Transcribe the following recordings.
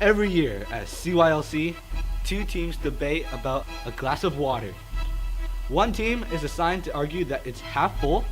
Every year at CYLC, two teams debate about a glass of water. One team is assigned to argue that it's half full,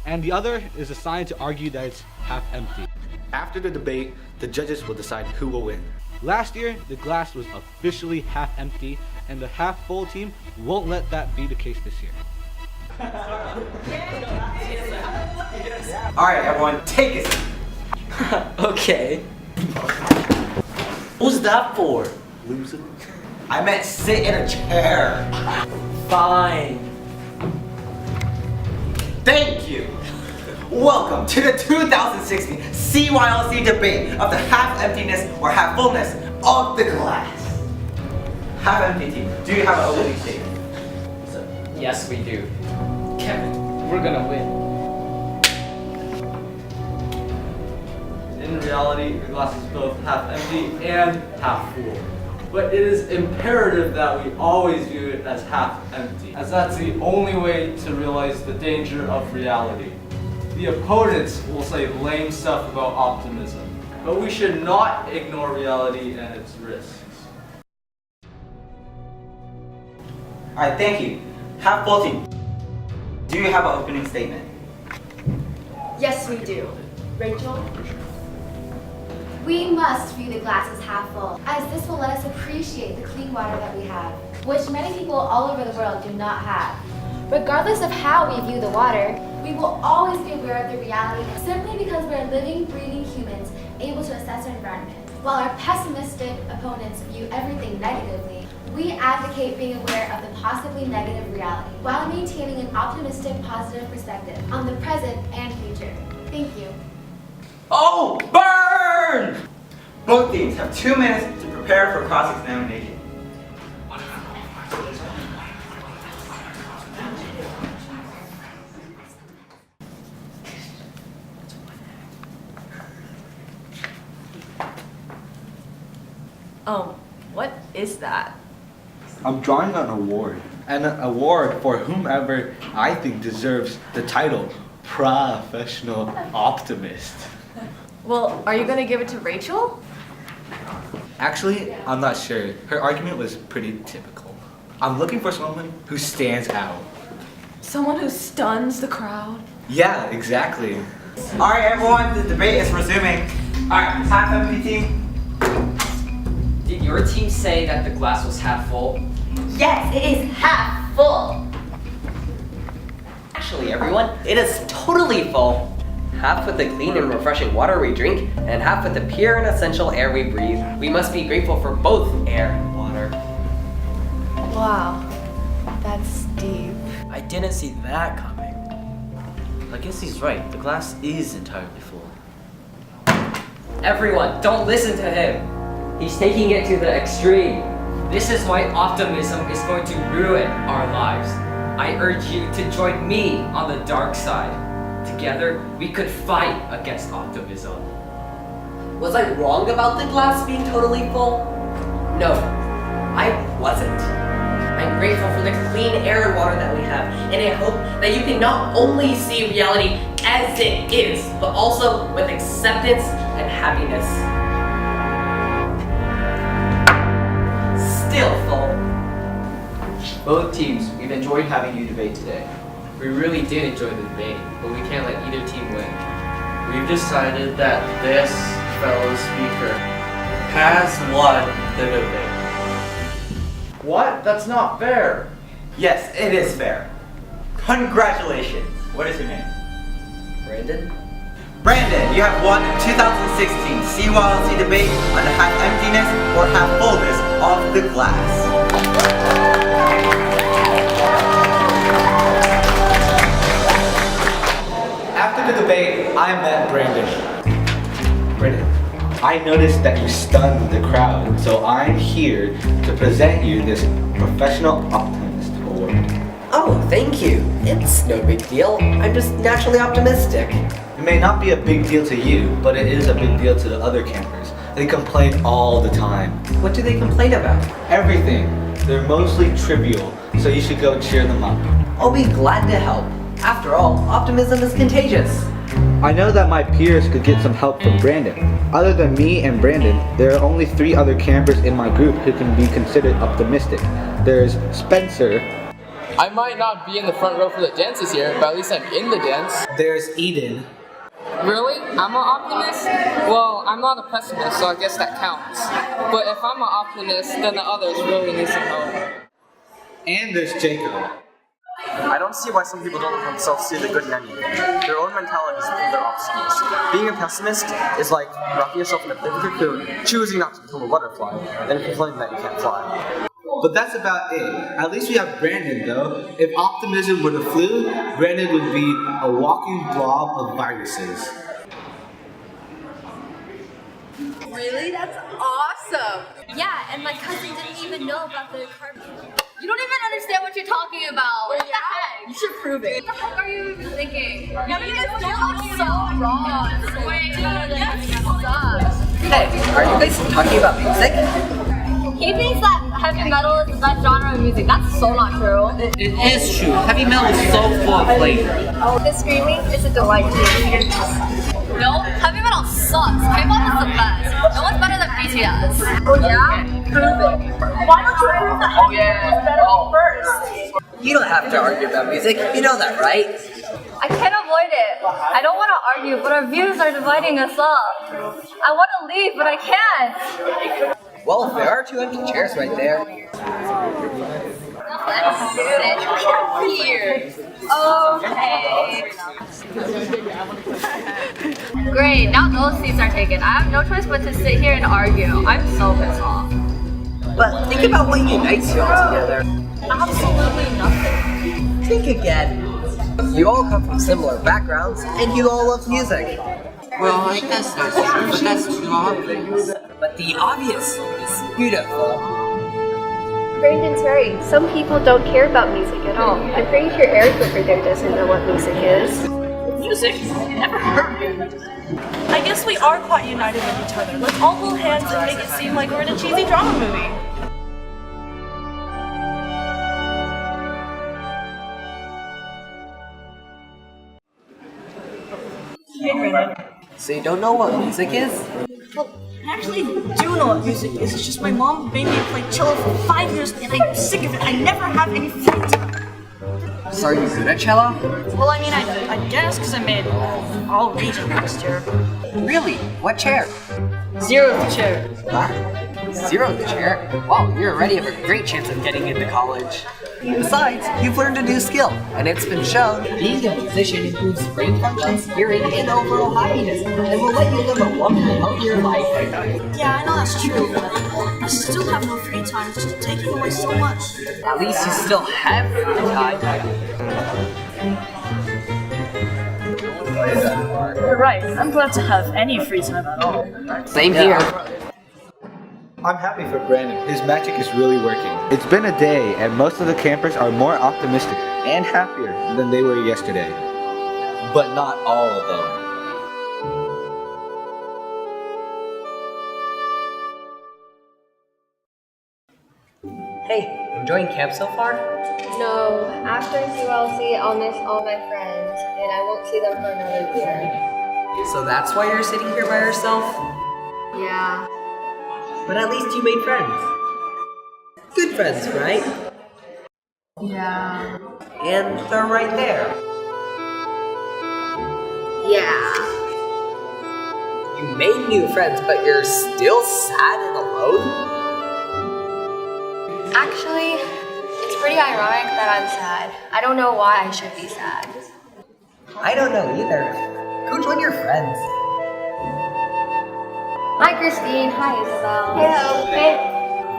and the other is assigned to argue that it's half empty. After the debate, the judges will decide who will win. Last year, the glass was officially half empty, and the half full team won't let that be the case this year. Alright, everyone, take a seat. Okay. What's that for? Loser. I meant sit in a chair. Fine. Thank you. Welcome to the 2016 CYLC debate of the half-emptiness or half-fullness of the glass. Half-empty team, do you have an opening statement? Yes, we do. Kevin, we're gonna win. In reality, the glass is both half empty and half full. But it is imperative that we always view it as half empty, as that's the only way to realize the danger of reality. The opponents will say lame stuff about optimism, but we should not ignore reality and its risks. Alright, thank you. Half-full team, do you have an opening statement? Yes, we do. Rachel? We must view the glass as half full, as this will let us appreciate the clean water that we have, which many people all over the world do not have. Regardless of how we view the water, we will always be aware of the reality simply because we are living, breathing humans able to assess our environment. While our pessimistic opponents view everything negatively, we advocate being aware of the possibly negative reality while maintaining an optimistic, positive perspective on the present and future. Thank you. Oh, burn! Both teams have 2 minutes to prepare for cross-examination. What is that? I'm drawing an award for whomever I think deserves the title Professional Optimist. Well, are you gonna give it to Rachel? Actually, I'm not sure. Her argument was pretty typical. I'm looking for someone who stands out. Someone who stuns the crowd? Yeah, exactly. Alright, everyone, the debate is resuming. Alright, half-empty team. Did your team say that the glass was half full? Yes, it is half full. Actually, everyone, it is totally full. Half with the clean and refreshing water we drink, and half with the pure and essential air we breathe. We must be grateful for both air and water. Wow, that's deep. I didn't see that coming. I guess he's right. The glass is entirely full. Everyone, don't listen to him. He's taking it to the extreme. This is why optimism is going to ruin our lives. I urge you to join me on the dark side. Together, we could fight against optimism. Was I wrong about the glass being totally full? No, I wasn't. I'm grateful for the clean air and water that we have, and I hope that you can not only see reality as it is, but also with acceptance and happiness. Still full. Both teams, we've enjoyed having you debate today. We really did enjoy the debate, but we can't let either team win. We've decided that this fellow speaker has won the debate. What? That's not fair. Yes, it is fair. Congratulations. What is your name? Brandon? Brandon, you have won the 2016 CYLC debate on the half-emptiness or half-fullness of the glass. After the debate, I met Brandon. I noticed that you stunned the crowd, so I'm here to present you this Professional Optimist Award. Oh, thank you. It's no big deal. I'm just naturally optimistic. It may not be a big deal to you, but it is a big deal to the other campers. They complain all the time. What do they complain about? Everything. They're mostly trivial, so you should go cheer them up. I'll be glad to help. After all, optimism is contagious. I know that my peers could get some help from Brandon. Other than me and Brandon, there are only 3 other campers in my group who can be considered optimistic. There's Spencer. I might not be in the front row for the dance this year, but at least I'm in the dance. There's Eden. Really? I'm an optimist? Well, I'm not a pessimist, so I guess that counts. But if I'm an optimist, then the others really need some help. And there's Jacob. I don't see why some people don't let themselves see the good in anything. Their own mentality is their obstacles. Being a pessimist is like wrapping yourself in a big cocoon, choosing not to become a butterfly, and complaining that you can't fly. But that's about it. At least we have Brandon though. If optimism were the flu, Brandon would be a walking blob of viruses. Really? That's awesome. Yeah, and my cousin didn't even know about the carbon. You don't even understand what you're talking about. What the heck? You should prove it. What the heck are you even thinking? You guys are so wrong. Wait, Hey, are you guys talking about music? he thinks that heavy metal is the best genre of music. That's so not true. It is true. Heavy metal is so full of flavor. The screaming is a delight to hear. No, heavy metal sucks. K-pop is the best. No one's better than BTS. Oh yeah? Prove it. Why don't you prove that heavy metal is better first? You don't have to argue about music. You know that, right? I can't avoid it. I don't want to argue, but our views are dividing us up. I want to leave, but I can't. Well, there are 2 empty chairs right there. Let's sit here. Okay. Great, now those seats are taken. I have no choice but to sit here and argue. I'm so pissed off. But think about what unites you all together. Absolutely nothing. Think again. You all come from similar backgrounds, and you all love music. Well, I guess that's true, but that's too obvious. But the obvious is beautiful. Brandon's right. Some people don't care about music at all. I'm pretty sure Eric over there doesn't know what music is. Music? Never heard of it. I guess we are quite united with each other. Let's all hold hands and make it seem like we're in a cheesy drama movie. Hey, Brandon. So you don't know what music is? Well, I actually do know what music is. It's just my mom made me play cello for 5 years and I'm sick of it. I never have any free time. So are you good at cello? Well, I mean, I guess because I made all region last year. Really? What chair? 0th chair. What? 0th chair? Wow, you already have a great chance of getting into college. Besides, you've learned a new skill, and it's been shown being a musician improves brain functions, hearing, and overall happiness, and will let you live a longer, healthier life. Yeah, I know that's true, but I still have no free time. It's just taking away so much. At least you still have free time. You're right. I'm glad to have any free time at all. Same here. I'm happy for Brandon. His magic is really working. It's been a day, and most of the campers are more optimistic and happier than they were yesterday. But not all of them. Hey, enjoying camp so far? No, after CYLC, I'll miss all my friends, and I won't see them for another year. So that's why you're sitting here by yourself? Yeah. But at least you made friends. Good friends, right? Yeah. And they're right there. Yeah. You made new friends, but you're still sad and alone? Actually, it's pretty ironic that I'm sad. I don't know why I should be sad. I don't know either. Go join your friends. Hi, Christine. Hi, Isabel. Hello. Hey,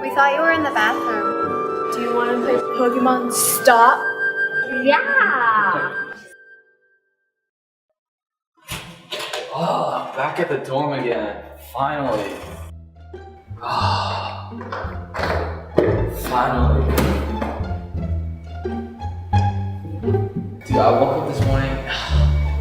we thought you were in the bathroom. Do you want to play Pokemon Stop? Yeah. Oh, back at the dorm again. Finally. Finally. Dude, I woke up this morning.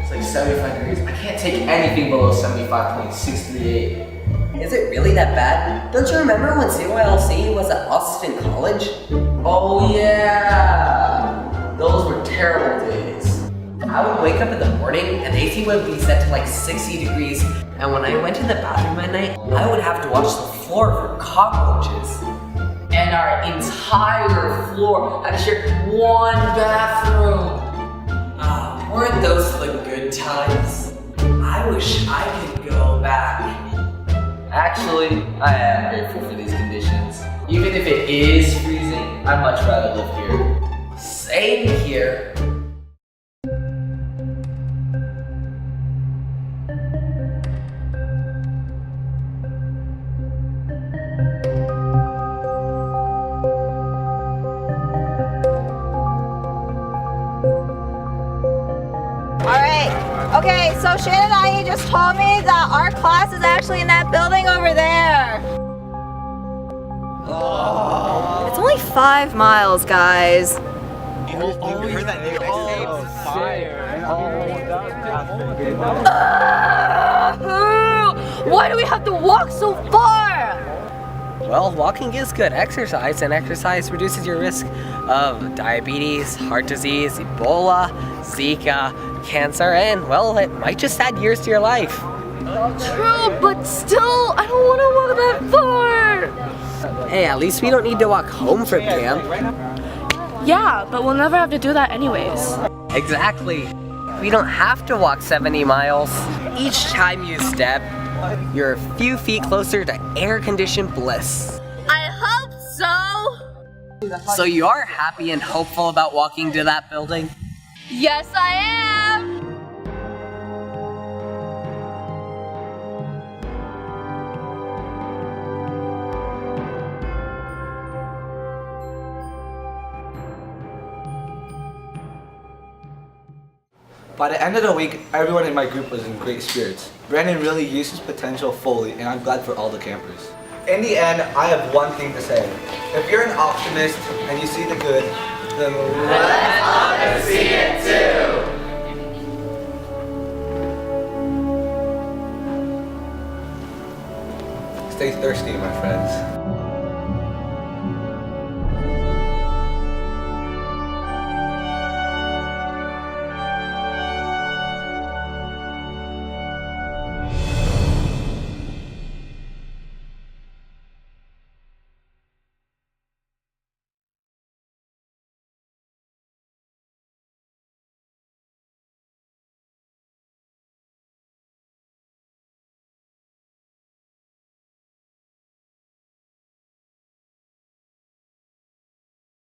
It's like 75 degrees. I can't take anything below 75.638. Is it really that bad? Don't you remember when CYLC was at Austin College? Oh yeah! Those were terrible days. I would wake up in the morning and the AC would be set to like 60 degrees. And when I went to the bathroom at night, I would have to watch the floor for cockroaches. And our entire floor had to share one bathroom. Weren't those the good times? I wish I could go back. Actually, I am grateful for these conditions. Even if it is freezing, I'd much rather live here. Same here. Okay, so Shannon and LoYie just told me that our class is actually in that building over there. Oh. It's only 5 miles, guys. You heard that nigga? Why do we have to walk so far? Well, walking is good exercise, and exercise reduces your risk of diabetes, heart disease, Ebola, Zika, cancer, and, well, it might just add years to your life. True, but still, I don't want to walk that far. Hey, at least we don't need to walk home from camp. Yeah, but we'll never have to do that anyways. Exactly. We don't have to walk 70 miles. Each time you step, you're a few feet closer to air-conditioned bliss. I hope so. So you are happy and hopeful about walking to that building? Yes, I am. By the end of the week, everyone in my group was in great spirits. Brandon really used his potential fully, and I'm glad for all the campers. In the end, I have one thing to say. If you're an optimist and you see the good, then let others see it too! Stay thirsty, my friends.